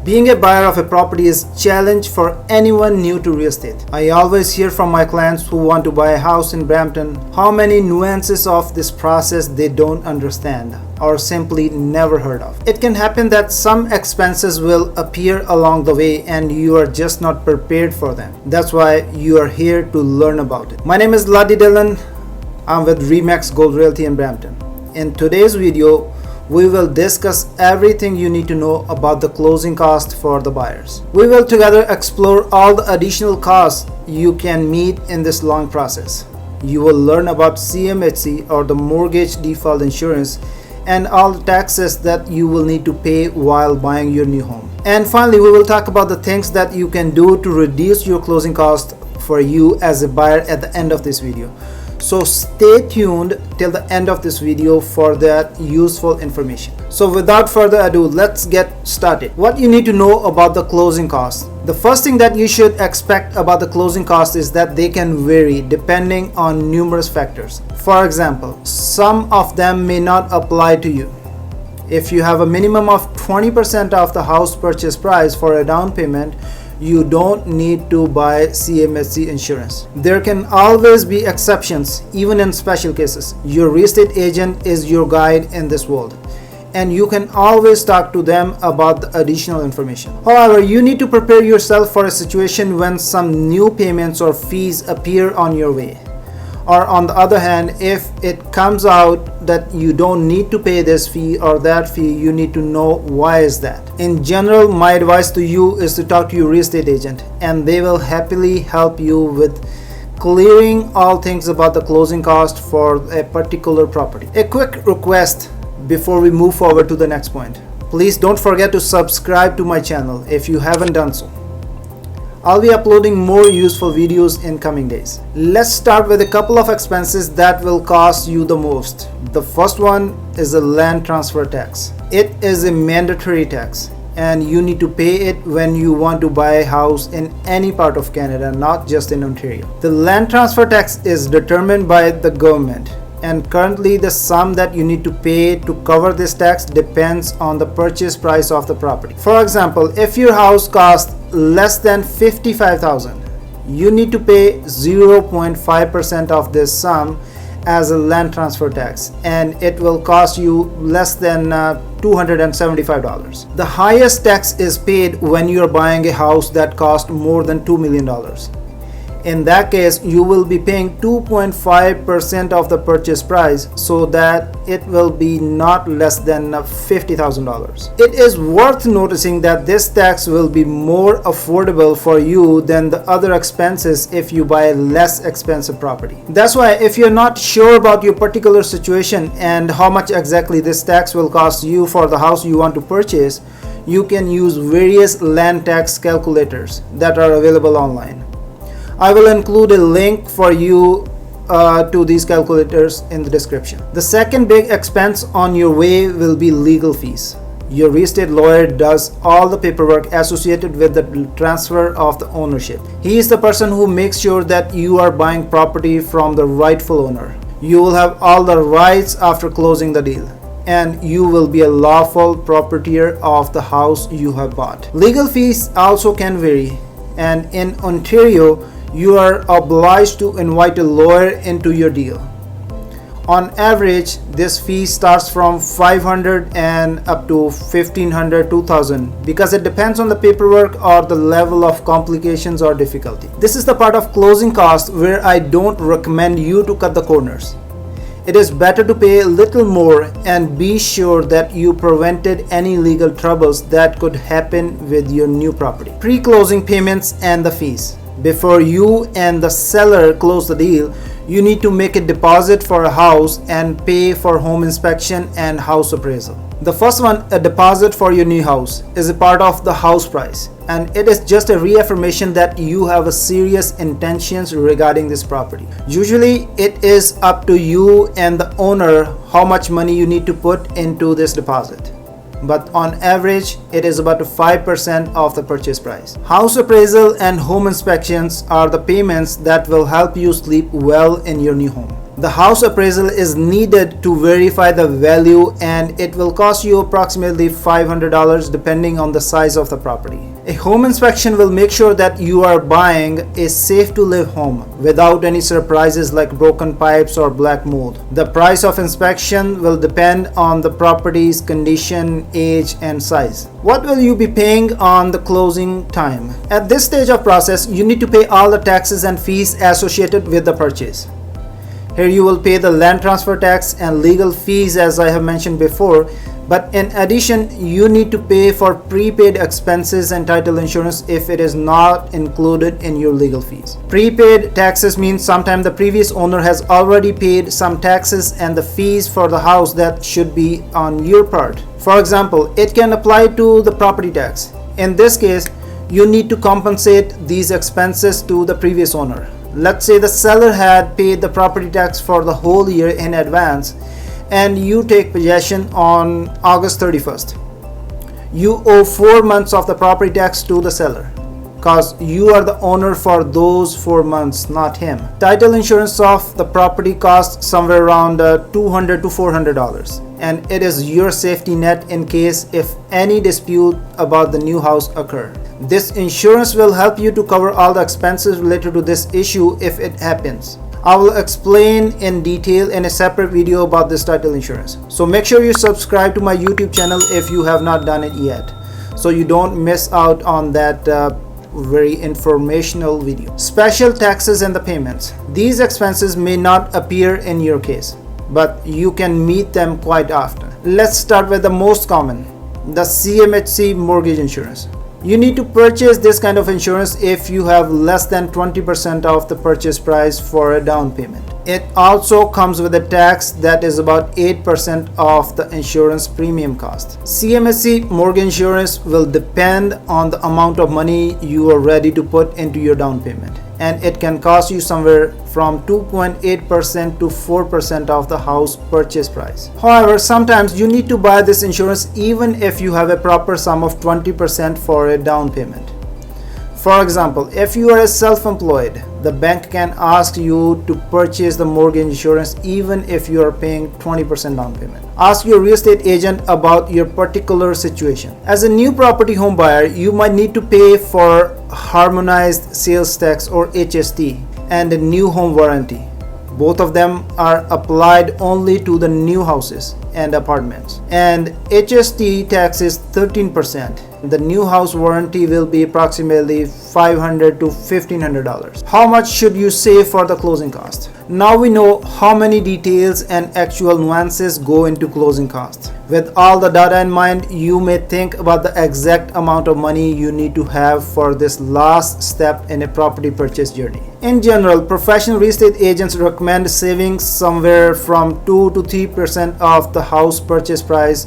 Being a buyer of a property is a challenge for anyone new to real estate. I always hear from my clients who want to buy a house in Brampton how many nuances of this process they don't understand or simply never heard of. It can happen that some expenses will appear along the way and you are just not prepared for them. That's why you are here to learn about it. My name is Laddi Dhillon. I'm with Remax Gold Realty in Brampton. In today's video, we will discuss everything you need to know about the closing cost for the buyers. We will together explore all the additional costs you can meet in this long process. You will learn about CMHC or the mortgage default insurance and all the taxes that you will need to pay while buying your new home. And finally, we will talk about the things that you can do to reduce your closing cost for you as a buyer at the end of this video. So stay tuned till the end of this video for that useful information. So without further ado, let's get started. What you need to know about the closing costs. The first thing that you should expect about the closing costs is that they can vary depending on numerous factors. For example, some of them may not apply to you. If you have a minimum of 20% of the house purchase price for a down payment, you don't need to buy CMHC insurance. There can always be exceptions, even in special cases. Your real estate agent is your guide in this world, and you can always talk to them about the additional information. However, you need to prepare yourself for a situation when some new payments or fees appear on your way. Or on the other hand, if it comes out that you don't need to pay this fee or that fee, you need to know why is that. In general, my advice to you is to talk to your real estate agent, and they will happily help you with clearing all things about the closing cost for a particular property. A quick request before we move forward to the next point. Please don't forget to subscribe to my channel if you haven't done so. I'll be uploading more useful videos in coming days. Let's start with a couple of expenses that will cost you the most. The first one is the land transfer tax. It is a mandatory tax, and you need to pay it when you want to buy a house in any part of Canada, not just in Ontario. The land transfer tax is determined by the government, and currently the sum that you need to pay to cover this tax depends on the purchase price of the property. For example, if your house costs less than $55,000, you need to pay 0.5% of this sum as a land transfer tax, and it will cost you less than $275. The highest tax is paid when you are buying a house that costs more than $2 million. In that case, you will be paying 2.5% of the purchase price, so that it will be not less than $50,000. It is worth noticing that this tax will be more affordable for you than the other expenses if you buy a less expensive property. That's why if you're not sure about your particular situation and how much exactly this tax will cost you for the house you want to purchase, you can use various land tax calculators that are available online. I will include a link for you to these calculators in the description. The second big expense on your way will be legal fees. Your real estate lawyer does all the paperwork associated with the transfer of the ownership. He is the person who makes sure that you are buying property from the rightful owner. You will have all the rights after closing the deal, and you will be a lawful proprietor of the house you have bought. Legal fees also can vary, and in Ontario, you are obliged to invite a lawyer into your deal. On average, this fee starts from $500 and up to $1,500, $2,000, because it depends on the paperwork or the level of complications or difficulty. This is the part of closing costs where I don't recommend you to cut the corners. It is better to pay a little more and be sure that you prevented any legal troubles that could happen with your new property. Pre-closing payments and the fees. Before you and the seller close the deal, you need to make a deposit for a house and pay for home inspection and house appraisal. The first one, a deposit for your new house, is a part of the house price, and it is just a reaffirmation that you have a serious intentions regarding this property. Usually it is up to you and the owner how much money you need to put into this deposit, but on average it is about 5% of the purchase price. House appraisal and home inspections are the payments that will help you sleep well in your new home. The house appraisal is needed to verify the value, and it will cost you approximately $500 depending on the size of the property. A home inspection will make sure that you are buying a safe to live home without any surprises like broken pipes or black mold. The price of inspection will depend on the property's condition, age, and size. What will you be paying on the closing time? At this stage of process, you need to pay all the taxes and fees associated with the purchase. Here you will pay the land transfer tax and legal fees as I have mentioned before, but in addition you need to pay for prepaid expenses and title insurance if it is not included in your legal fees. Prepaid taxes means sometimes the previous owner has already paid some taxes and the fees for the house that should be on your part. For example, it can apply to the property tax. In this case, you need to compensate these expenses to the previous owner. Let's say the seller had paid the property tax for the whole year in advance and you take possession on August 31st. You owe 4 months of the property tax to the seller because you are the owner for those 4 months, not him. Title insurance of the property costs somewhere around $200 to $400, and it is your safety net in case if any dispute about the new house occur. This insurance will help you to cover all the expenses related to this issue if it happens. I will explain in detail in a separate video about this title insurance. So make sure you subscribe to my YouTube channel if you have not done it yet, so you don't miss out on that very informational video. Special taxes and the payments. These expenses may not appear in your case, but you can meet them quite often. Let's start with the most common, the CMHC mortgage insurance. You need to purchase this kind of insurance if you have less than 20% of the purchase price for a down payment. It also comes with a tax that is about 8% of the insurance premium cost. CMHC mortgage insurance will depend on the amount of money you are ready to put into your down payment, and it can cost you somewhere from 2.8% to 4% of the house purchase price. However, sometimes you need to buy this insurance even if you have a proper sum of 20% for a down payment. For example, if you are self-employed, the bank can ask you to purchase the mortgage insurance even if you are paying 20% down payment. Ask your real estate agent about your particular situation. As a new property home buyer, you might need to pay for harmonized sales tax or HST and a new home warranty. Both of them are applied only to the new houses and apartments, and HST tax is 13%. The new house warranty will be approximately $500 to $1,500. How much should you save for the closing cost? Now we know how many details and actual nuances go into closing costs. With all the data in mind, you may think about the exact amount of money you need to have for this last step in a property purchase journey. In general, professional real estate agents recommend saving somewhere from 2 to 3% of the house purchase price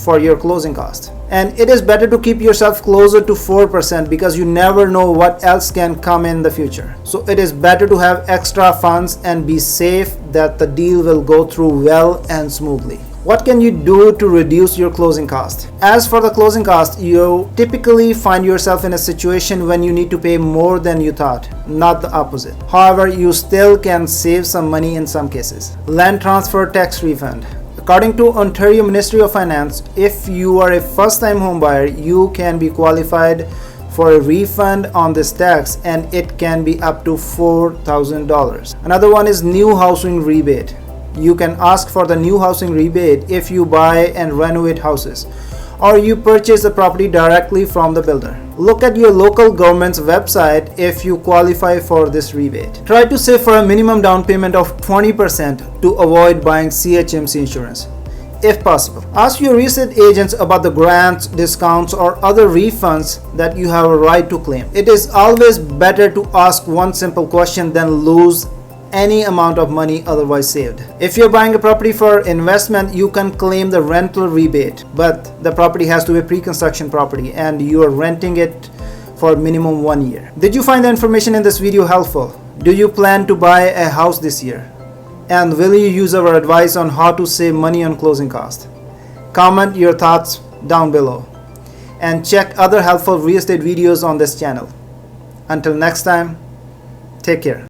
for your closing cost. And it is better to keep yourself closer to 4% because you never know what else can come in the future. So it is better to have extra funds and be safe that the deal will go through well and smoothly. What can you do to reduce your closing cost? As for the closing cost, you typically find yourself in a situation when you need to pay more than you thought, not the opposite. However, you still can save some money in some cases. Land transfer tax refund. According to Ontario Ministry of Finance, if you are a first-time homebuyer, you can be qualified for a refund on this tax, and it can be up to $4,000. Another one is new housing rebate. You can ask for the new housing rebate if you buy and renovate houses, or you purchase the property directly from the builder. Look at your local government's website if you qualify for this rebate. Try to save for a minimum down payment of 20% to avoid buying CHMC insurance, if possible. Ask your real estate agents about the grants, discounts, or other refunds that you have a right to claim. It is always better to ask one simple question than lose any amount of money otherwise saved. If you're buying a property for investment, you can claim the rental rebate, but the property has to be a pre-construction property and you are renting it for minimum 1 year. Did you find the information in this video helpful? Do you plan to buy a house this year? And will you use our advice on how to save money on closing costs? Comment your thoughts down below and check other helpful real estate videos on this channel. Until next time, take care.